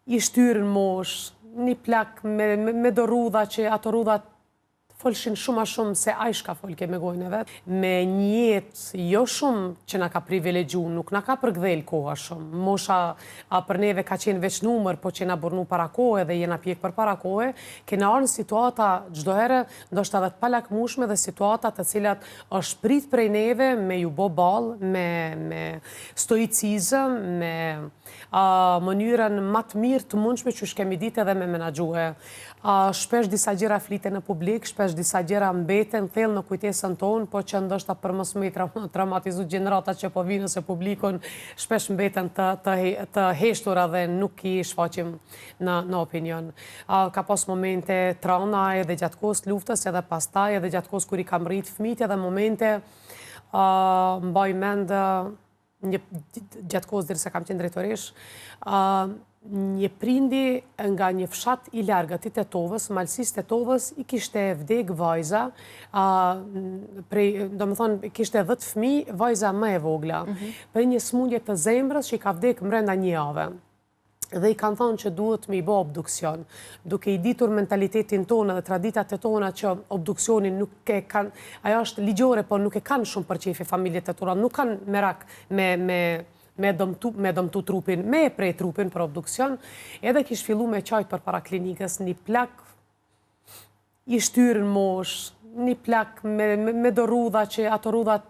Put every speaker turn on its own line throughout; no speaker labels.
i shtyrën mosh, një plak me do rrudha që ato rrudhat folshin shumë a shumë se a i shka folke me gojnë e vetë. Me njetë jo shumë që na ka privilegju, nuk na ka përgdhel koha shumë. Mosha për neve ka qenë veç numër, po që na burnu para kohë dhe jena pjek për para kohë, kena arë në situata gjdo herë, ndoshta edhe të palakmushme dhe situata të cilat është prit prej neve me ju bo balë, me stoicizëm, me mënyrën më të mirë të mundshme që shkemi ditë edhe me menaxhue. Shpesh disa gjëra fliten në publik, shpesh disa gjëra mbeten thellë në kujtesën tonë, po që ndoshta për mos me traumatizu gjeneratat që po vinë ose publikun, shpesh mbeten të heshtura dhe nuk i shfaqim në opinion. Ka pas momente trana edhe gjatë kohës luftës, edhe pastaj, edhe gjatë kohës kur i kam rritë fëmijët, edhe momente mbaj mend gjatë kohës dhe se kam qenë drejtorish, një prindi nga një fshat i largët i Tetovës, malësis Tetovës, i kishte vdek vajza, do më thonë, kishte 10 fëmijë, vajza më e vogla, për një smundje të zemrës që i ka vdek mbrenda një jave. Dhe i kanë thonë që duhet me i bo obduksion, duke i ditur mentalitetin tonë dhe traditat e tona që obduksionin nuk e kanë, ajo është ligjore, por nuk e kanë shumë përqefi familjet e tona, nuk kanë merak me dëmtu trupin, me e prej trupin për obduksion, edhe kish fillu me qajt për para klinikës, një plak i shtyrën mosh, një plak me do rrudha që ato rrudhat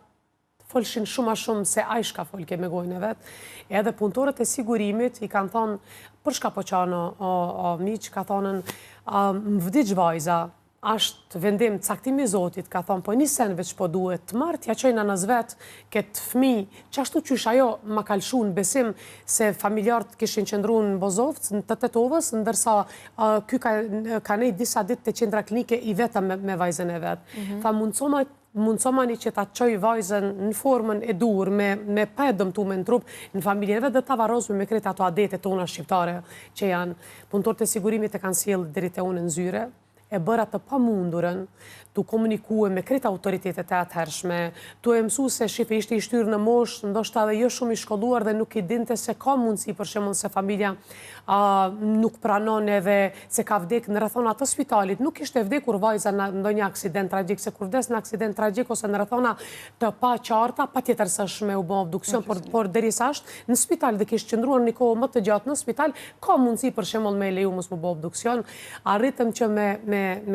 folshin shumë a shumë se a i shka folke me gojnë e vetë. Edhe punëtorët e sigurimit i kanë thonë, për shka po qanë o miq, ka thonën, më vdiq vajza, ashtë vendim caktimi Zotit, ka thonë, po një sen veç po duhet të marë, t'ja qojnë anës vetë këtë fmi, që ashtu qysh ajo ma kalshu në besim se familjarët kishin qëndru në Bozovc, në të Tetovës, ndërsa ky ka nejt disa dit të qendra klinike i vetëm me vajzën e vetë. Tha mundësomani që ta qoj vajzën në formën e dur, me pa e dëmtume në trup në familjen e vetë dhe ta varozme me kretë ato adete tona shqiptare që janë. Punëtorët e sigurimit e kanë sjellë deri te unë në zyre, e bëra të pamundurën të komunikue me kretë autoritetet e atëhershme, të e mësu se shife ishte i shtyrë në mosh, ndoshta dhe jo shumë i shkolluar dhe nuk i dinte se ka mundësi për shembull se familja nuk pranon edhe se ka vdek në rrethona të spitalit. Nuk ishte vdekur vajza në ndonjë aksident tragjik, se kur vdes në aksident tragjik ose në rrethona të pa qarta, patjetër s'është me u bë obduksion, por derisa është në spital dhe kishte qëndruar një kohë më të gjatë në spital, ka mundësi për shembull me leju mos më bë obduksion. Arritëm që me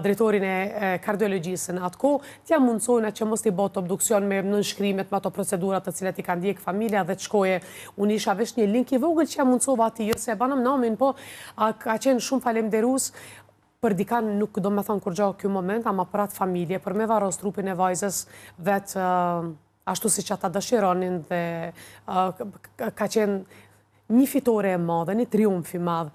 drejtorin e kardiologjisë në atë kohë, t'ja mundsojnë që mos t'i bëhet obduksion me nënshkrimet, me ato procedurat të cilat i kanë ndjek familja dhe të shkoje. Unë isha vesh një link i vogël që ja mundsova atij, jo se e banëm namin, po ka qenë shumë falemnderues për dikan nuk do me thonë kur gjohë kjo moment, ama për atë familje, për me varos trupin e vajzës vetë ashtu si që ata dëshironin dhe ka qenë një fitore e madhe, një triumf i madh.